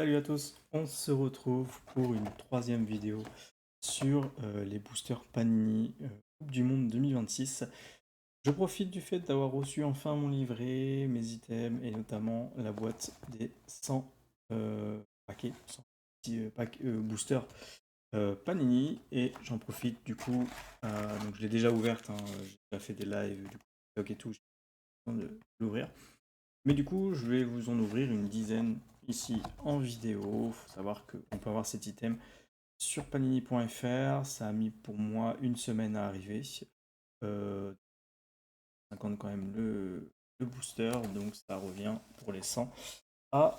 Salut à tous, on se retrouve pour une troisième vidéo sur les boosters Panini Coupe du Monde 2026. Je profite du fait d'avoir reçu enfin mon livret, mes items et notamment la boîte des 100 paquets, 100 petits boosters Panini, et j'en profite du coup, donc je l'ai déjà ouverte, hein, j'ai déjà fait des lives du coup, et tout, j'ai le temps de l'ouvrir. Mais du coup, je vais vous en ouvrir une dizaine ici en vidéo. Il faut savoir qu'on peut avoir cet item sur panini.fr. Ça a mis pour moi une semaine à arriver. 50 quand même le booster, donc ça revient pour les 100 à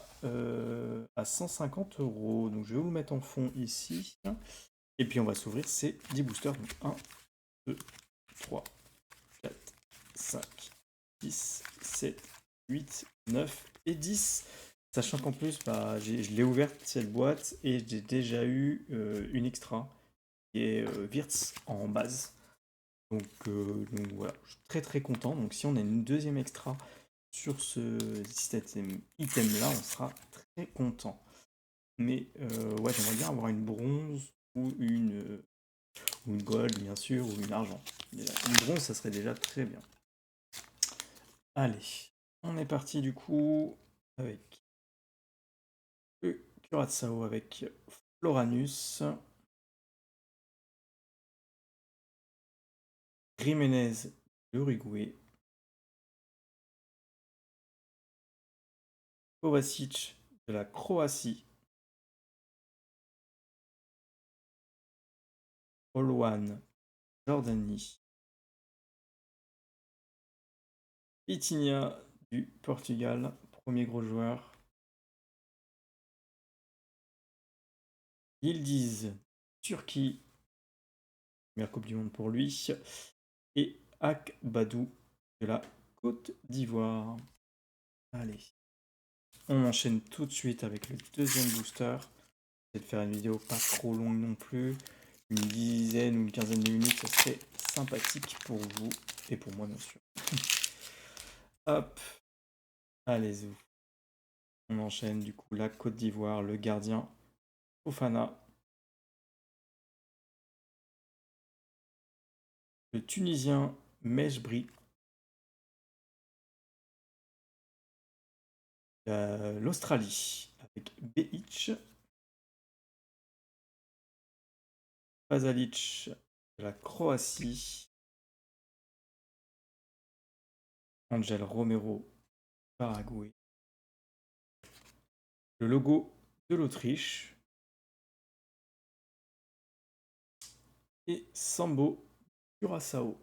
150 euros. Donc je vais vous le mettre en fond ici. Et puis on va s'ouvrir ces 10 boosters. Donc 1, 2, 3, 4, 5, 6, 7, 8, 9 et 10. Sachant qu'en plus, je l'ai ouverte cette boîte et j'ai déjà eu une extra qui est Wirtz en base. Donc voilà, je suis très très content. Donc si on a une deuxième extra sur cet item là, on sera très content. Mais ouais, j'aimerais bien avoir une bronze ou une gold bien sûr, ou une argent. Une bronze, ça serait déjà très bien. Allez, on est parti du coup avec le Curaçao avec Floranus, Jiménez de l'Uruguay, Kovacic de la Croatie, Olwan Jordanie, Vitinha du Portugal, premier gros joueur, Yildiz Turquie, première Coupe du Monde pour lui, et Akbadou de la Côte d'Ivoire. Allez, on enchaîne tout de suite avec le deuxième booster. Je vais faire une vidéo pas trop longue non plus. Une dizaine ou une quinzaine de minutes, ça serait sympathique pour vous et pour moi bien sûr. Hop, allez-y. On enchaîne du coup la Côte d'Ivoire, le gardien Fofana. Le Tunisien Mejbri. L'Australie avec Behic. Pasalic de la Croatie. Angel Romero, Paraguay. Le logo de l'Autriche. Et Sambo Curaçao.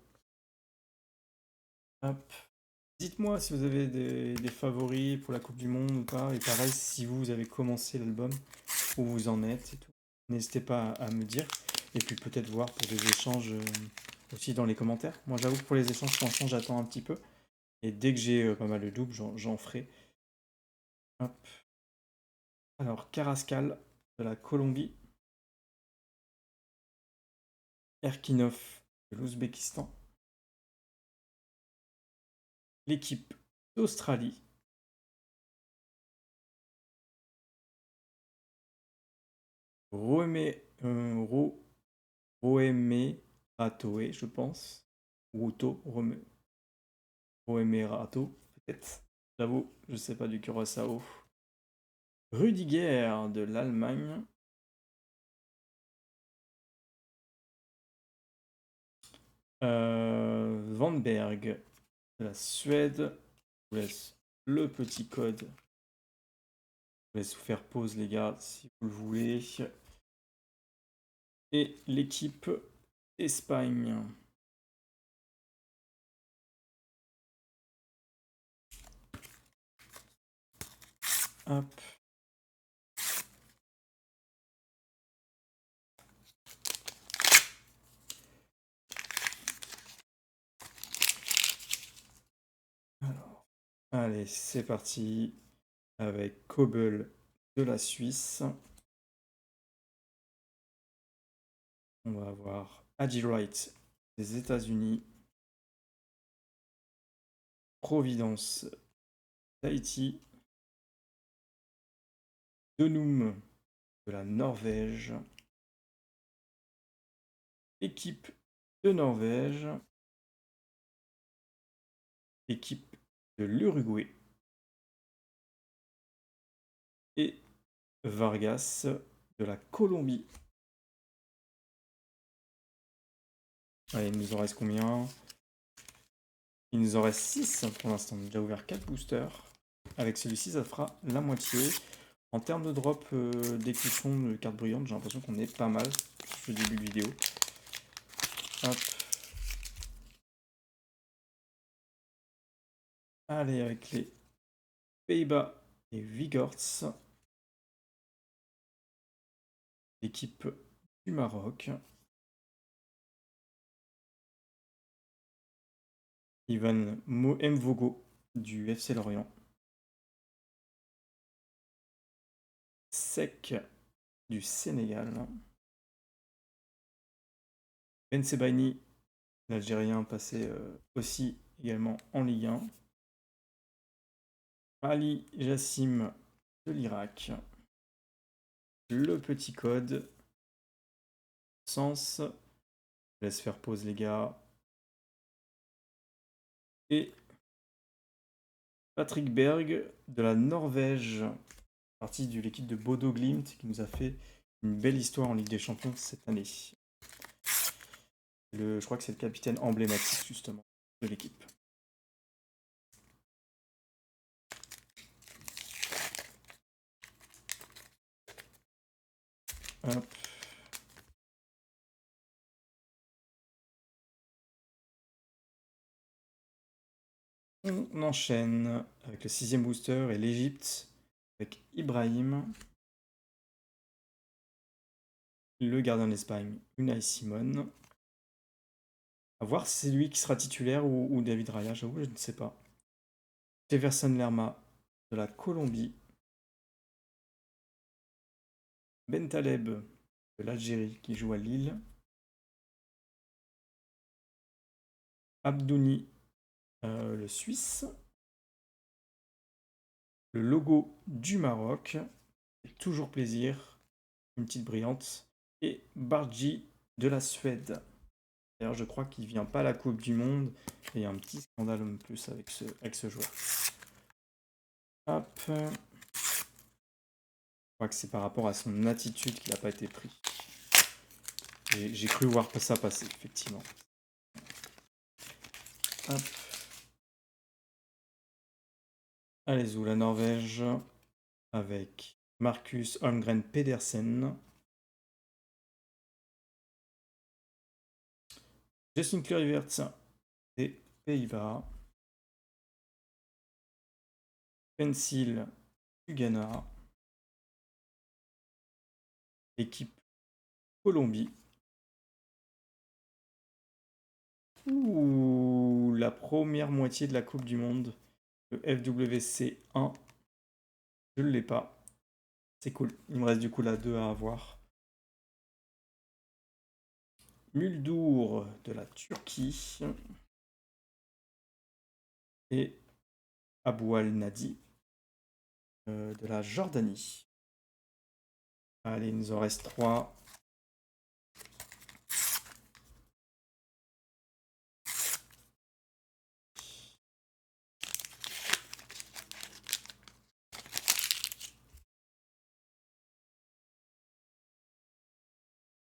Hop. Dites-moi si vous avez des favoris pour la Coupe du Monde ou pas. Et pareil, si vous avez commencé l'album, où vous en êtes et tout. N'hésitez pas à me dire. Et puis peut-être voir pour des échanges aussi dans les commentaires. Moi j'avoue que pour les échanges, pour l'instant, j'attends un petit peu. Et dès que j'ai pas mal de doubles, j'en ferai. Hop. Alors, Carrascal de la Colombie. Erkinov de l'Ouzbékistan. L'équipe d'Australie. Roemé Ratoé, je pense. Ruto, Roemerato, peut-être. J'avoue, je sais pas du Curaçao. Rudiger de l'Allemagne. Van Berg de la Suède. Je vous laisse le petit code. Je vous laisse vous faire pause, les gars, si vous le voulez. Et l'équipe Espagne. Hop. Alors, allez, c'est parti avec Kobel de la Suisse. On va avoir Adji Wright des États-Unis. Providence d'Haïti. Donum de la Norvège. Équipe de Norvège. Équipe de l'Uruguay. Et Vargas de la Colombie. Allez, il nous en reste combien? Il nous en reste 6 pour l'instant. On a déjà ouvert 4 boosters. Avec celui-ci, ça fera la moitié. En termes de drop d'écusson de cartes brillantes, j'ai l'impression qu'on est pas mal sur ce début de vidéo. Hop. Allez, avec les Pays-Bas et Vigorts. L'équipe du Maroc. Ivan Mvogo du FC Lorient. Sec du Sénégal. Ben Sebaini, l'Algérien, passé aussi également en Ligue 1. Ali Jassim de l'Irak. Le petit code. Sens. Je laisse faire pause les gars. Et Patrick Berg de la Norvège. Partie de l'équipe de Bodo Glimt qui nous a fait une belle histoire en Ligue des Champions cette année. Je crois que c'est le capitaine emblématique justement de l'équipe. Hop. On enchaîne avec le 6e booster et l'Égypte avec Ibrahim. Le gardien d'Espagne, Unai Simon. A voir si c'est lui qui sera titulaire ou David Raya, j'avoue, je ne sais pas. Jefferson Lerma de la Colombie. Bentaleb de l'Algérie qui joue à Lille. Abdouni, le Suisse. Le logo du Maroc. Toujours plaisir. Une petite brillante. Et Bargi de la Suède. D'ailleurs, je crois qu'il ne vient pas à la Coupe du Monde. Et il y a un petit scandale en plus avec ce joueur. Hop. Je crois que c'est par rapport à son attitude qu'il n'a pas été pris. J'ai cru voir ça passer, effectivement. Hop. Allez, où la Norvège avec Marcus Holmgren Pedersen. Justin Kluivert des Pays-Bas. Pencil du Ghana. Équipe Colombie. Ouh, la première moitié de la Coupe du Monde. Le FWC 1. Je ne l'ai pas. C'est cool. Il me reste du coup la 2 à avoir. Muldour de la Turquie. Et Abou Al-Nadi de la Jordanie. Allez, il nous en reste 3.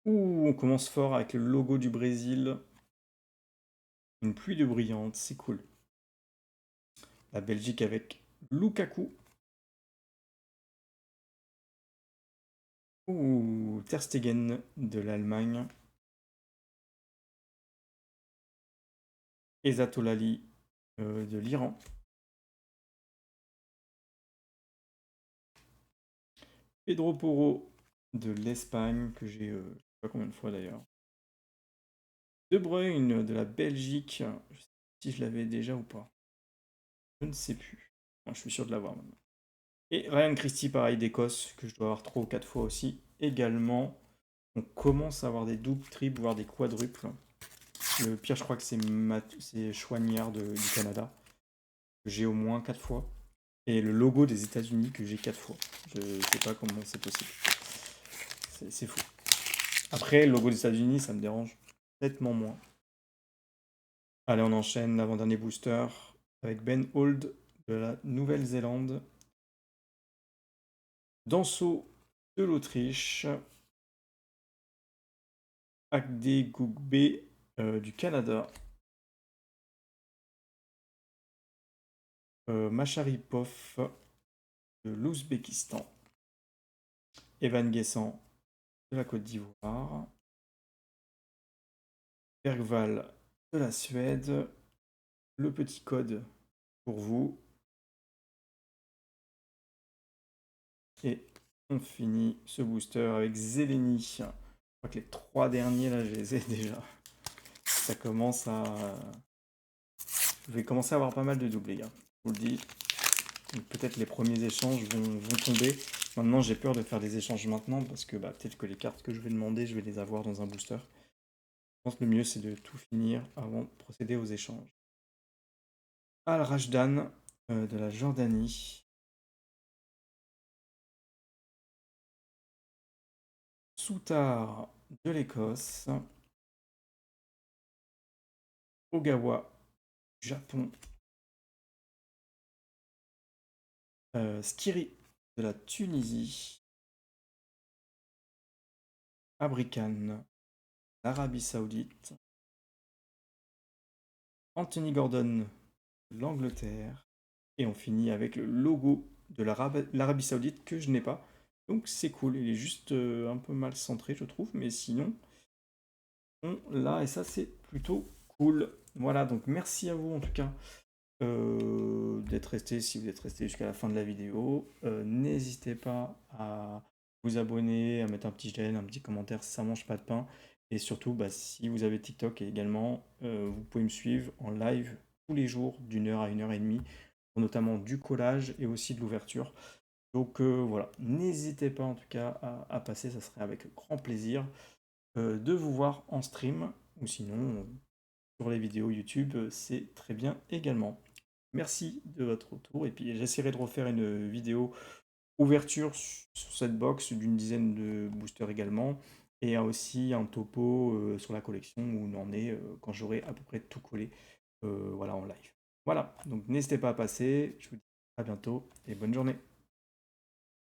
Ouh, on commence fort avec le logo du Brésil. Une pluie de brillante, c'est cool. La Belgique avec Lukaku. Ouh, Ter Stegen de l'Allemagne. Ezatolali de l'Iran. Pedro Porro de l'Espagne, que j'ai, je ne sais pas combien de fois d'ailleurs. De Bruyne de la Belgique, je sais pas si je l'avais déjà ou pas. Je ne sais plus. Moi, je suis sûr de l'avoir maintenant. Et Ryan Christie, pareil, d'Écosse, que je dois avoir 3 ou 4 fois aussi. Également, on commence à avoir des doubles, triples, voire des quadruples. Le pire, je crois que c'est Choignard du Canada. Que j'ai au moins 4 fois. et le logo des États-Unis que j'ai 4 fois. Je sais pas comment c'est possible. C'est fou. Après, le logo des États-Unis, ça me dérange nettement moins. Allez, on enchaîne l'avant-dernier booster avec Ben Hold de la Nouvelle-Zélande. Danso de l'Autriche. Agde Gougbe du Canada. Macharipov de l'Ouzbékistan. Evan Guessant de la Côte d'Ivoire. Bergval de la Suède. Le petit code pour vous. Et on finit ce booster avec Zeleny. Je crois que les 3 derniers là, je les ai déjà. Ça commence à... Je vais commencer à avoir pas mal de doubles, les gars. Je vous le dis. Peut-être les premiers échanges vont tomber. Maintenant, j'ai peur de faire des échanges maintenant parce que peut-être que les cartes que je vais demander, je vais les avoir dans un booster. Je pense que le mieux, c'est de tout finir avant de procéder aux échanges. Al Rajdan de la Jordanie. Soutar de l'Écosse. Ogawa, Japon. Skiri de la Tunisie. Abrican, l'Arabie Saoudite. Anthony Gordon de l'Angleterre. Et on finit avec le logo de l'Arabie Saoudite que je n'ai pas. Donc c'est cool, il est juste un peu mal centré je trouve, mais sinon on l'a et ça c'est plutôt cool. Voilà, donc merci à vous en tout cas d'être resté, si vous êtes resté jusqu'à la fin de la vidéo. N'hésitez pas à vous abonner, à mettre un petit j'aime, un petit commentaire si ça mange pas de pain. Et surtout, si vous avez TikTok également, vous pouvez me suivre en live tous les jours d'1 heure à 1 h 30, pour notamment du collage et aussi de l'ouverture. Donc voilà, n'hésitez pas en tout cas à passer, ça serait avec grand plaisir de vous voir en stream, ou sinon sur les vidéos YouTube, c'est très bien également. Merci de votre retour, et puis j'essaierai de refaire une vidéo ouverture sur cette box d'une dizaine de boosters également, et aussi un topo sur la collection où on en est quand j'aurai à peu près tout collé voilà, en live. Voilà, donc n'hésitez pas à passer, je vous dis à bientôt et bonne journée.